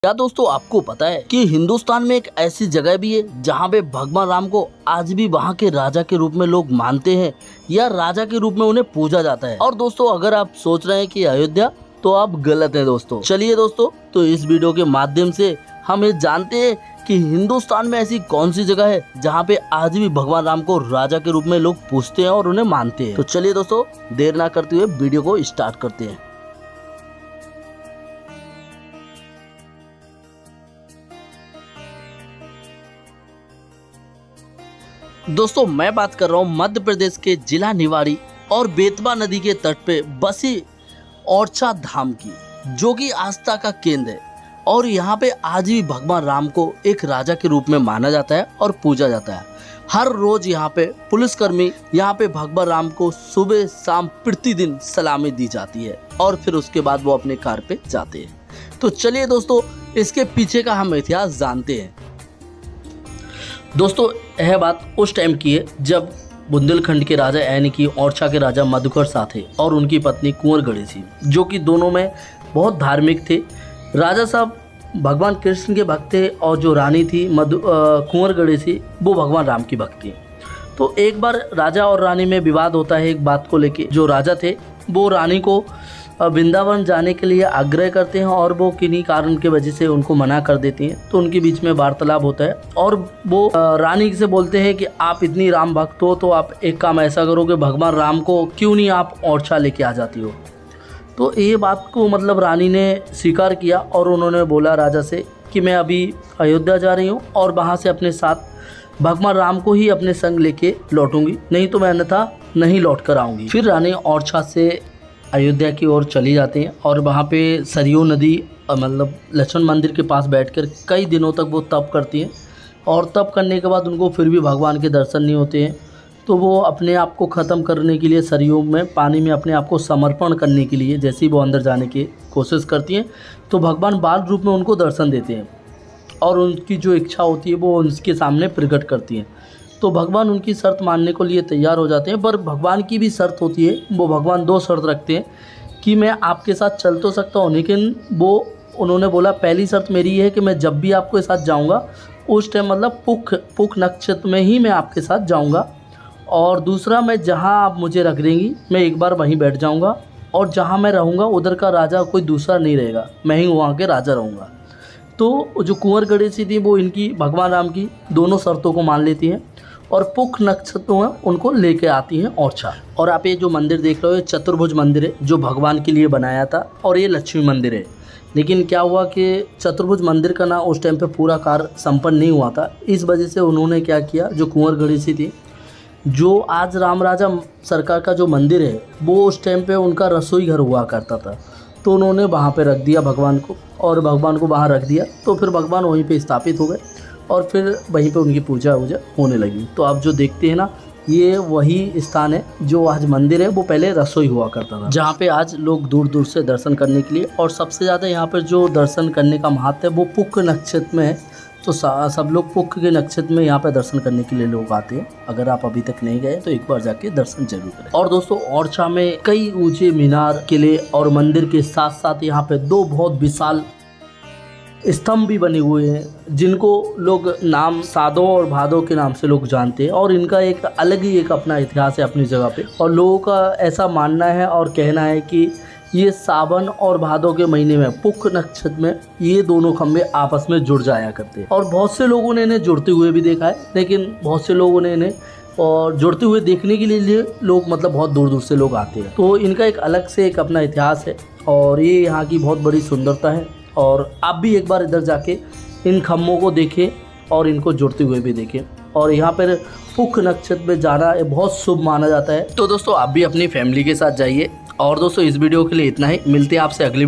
क्या दोस्तों आपको पता है कि हिंदुस्तान में एक ऐसी जगह भी है जहाँ पे भगवान राम को आज भी वहाँ के राजा के रूप में लोग मानते हैं या राजा के रूप में उन्हें पूजा जाता है। और दोस्तों अगर आप सोच रहे हैं कि अयोध्या, तो आप गलत हैं दोस्तों। चलिए दोस्तों, तो इस वीडियो के माध्यम से हम ये जानते हैं कि हिंदुस्तान में ऐसी कौन सी जगह है जहाँ पे आज भी भगवान राम को राजा के रूप में लोग पूजते हैं और उन्हें मानते हैं। तो चलिए दोस्तों, देर ना करते हुए वीडियो को स्टार्ट करते हैं। दोस्तों मैं बात कर रहा हूँ मध्य प्रदेश के जिला निवाड़ी और बेतवा नदी के तट पे बसी ओरछा धाम की, जो कि आस्था का केंद्र है। और यहाँ पे आज भी भगवान राम को एक राजा के रूप में माना जाता है और पूजा जाता है। हर रोज यहाँ पे पुलिसकर्मी यहाँ पे भगवान राम को सुबह शाम प्रतिदिन सलामी दी जाती है और फिर उसके बाद वो अपने कार पे जाते हैं। तो चलिए दोस्तों, इसके पीछे का हम इतिहास जानते हैं। दोस्तों यह बात उस टाइम की है जब बुंदेलखंड के राजा यानी कि ओरछा के राजा मधुकर शाह थे और उनकी पत्नी कुंवर गणेशी, जो कि दोनों में बहुत धार्मिक थे। राजा साहब भगवान कृष्ण के भक्त थे और जो रानी थी कुंवर गणेशी, वो भगवान राम की भक्त थी। तो एक बार राजा और रानी में विवाद होता है एक बात को लेके। जो राजा थे वो रानी को वृंदावन जाने के लिए आग्रह करते हैं और वो किन्हीं कारण के वजह से उनको मना कर देती हैं। तो उनके बीच में वार्तालाप होता है और वो रानी से बोलते हैं कि आप इतनी राम भक्त हो तो आप एक काम ऐसा करो कि भगवान राम को क्यों नहीं आप ओरछा लेके आ जाती हो। तो ये बात को मतलब रानी ने स्वीकार किया और उन्होंने बोला राजा से कि मैं अभी अयोध्या जा रही हूँ और वहाँ से अपने साथ भगवान राम को ही अपने संग लेके लौटूंगी, नहीं तो मैं अन्यथा नहीं लौट कर आऊँगी। फिर रानी ओरछा से अयोध्या की ओर चली जाती हैं और वहाँ पे सरयू नदी मतलब लक्ष्मण मंदिर के पास बैठकर कई दिनों तक वो तप करती हैं। और तप करने के बाद उनको फिर भी भगवान के दर्शन नहीं होते हैं, तो वो अपने आप को ख़त्म करने के लिए सरयू में पानी में अपने आप को समर्पण करने के लिए जैसे ही वो अंदर जाने की कोशिश करती हैं, तो भगवान बाल रूप में उनको दर्शन देते हैं और उनकी जो इच्छा होती है वो उनके सामने प्रकट करती हैं। तो भगवान उनकी शर्त मानने को लिए तैयार हो जाते हैं। पर भगवान की भी शर्त होती है। वो भगवान दो शर्त रखते हैं कि मैं आपके साथ चल तो सकता हूँ, लेकिन वो उन्होंने बोला पहली शर्त मेरी ये है कि मैं जब भी आपके साथ जाऊँगा उस टाइम मतलब पुख नक्षत्र में ही मैं आपके साथ जाऊँगा। और दूसरा, मैं जहाँ आप मुझे रख देंगी मैं एक बार वहीं बैठ जाऊँगा और जहाँ मैं रहूँगा उधर का राजा कोई दूसरा नहीं रहेगा, मैं ही वहाँ के राजा रहूँगा। तो जो कुंवर गणेशी थी वो इनकी भगवान राम की दोनों शर्तों को मान लेती हैं और पुख नक्षत्र में उनको लेके आती हैं ओरछा। और आप ये जो मंदिर देख रहे हो चतुर्भुज मंदिर है जो भगवान के लिए बनाया था और ये लक्ष्मी मंदिर है। लेकिन क्या हुआ कि चतुर्भुज मंदिर का ना उस टाइम पे पूरा कार्य संपन्न नहीं हुआ था। इस वजह से उन्होंने क्या किया, जो कुंवर गणेशी थी, जो आज राम राजा सरकार का जो मंदिर है वो उस टाइम पे उनका रसोई घर हुआ करता था, तो उन्होंने वहाँ पे रख दिया भगवान को और भगवान को वहाँ रख दिया। तो फिर भगवान वहीं पे स्थापित हो गए और फिर वहीं पे उनकी पूजा वूजा होने लगी। तो आप जो देखते हैं ना, ये वही स्थान है जो आज मंदिर है, वो पहले रसोई हुआ करता था, जहाँ पे आज लोग दूर दूर से दर्शन करने के लिए। और सबसे ज़्यादा यहाँ पर जो दर्शन करने का महत्व है वो पुख नक्षत्र में है। तो सब लोग पुख के नक्षत्र में यहाँ पे दर्शन करने के लिए लोग आते हैं। अगर आप अभी तक नहीं गए तो एक बार जाके दर्शन जरूर करें। और दोस्तों ओरछा में कई ऊंचे मीनार, किले और मंदिर के साथ साथ यहाँ पे दो बहुत विशाल स्तंभ भी बने हुए हैं, जिनको लोग नाम साधो और भादो के नाम से लोग जानते हैं। और इनका एक अलग ही एक अपना इतिहास है अपनी जगह पे। और लोगों का ऐसा मानना है और कहना है कि ये सावन और भादो के महीने में पुख नक्षत्र में ये दोनों खंभे आपस में जुड़ जाया करते हैं। और बहुत से लोगों ने इन्हें जुड़ते हुए भी देखा है, लेकिन बहुत से लोगों ने इन्हें और जुड़ते हुए देखने के लिए लोग मतलब बहुत दूर दूर से लोग आते हैं। तो इनका एक अलग से एक अपना इतिहास है और ये यहाँ की बहुत बड़ी सुंदरता है। और आप भी एक बार इधर जाके इन खम्भों को देखें और इनको जुड़ते हुए भी देखें। और यहाँ पर पुख नक्षत्र में जाना बहुत शुभ माना जाता है। तो दोस्तों आप भी अपनी फैमिली के साथ जाइए। और दोस्तों इस वीडियो के लिए इतना ही, मिलते हैं आपसे अगली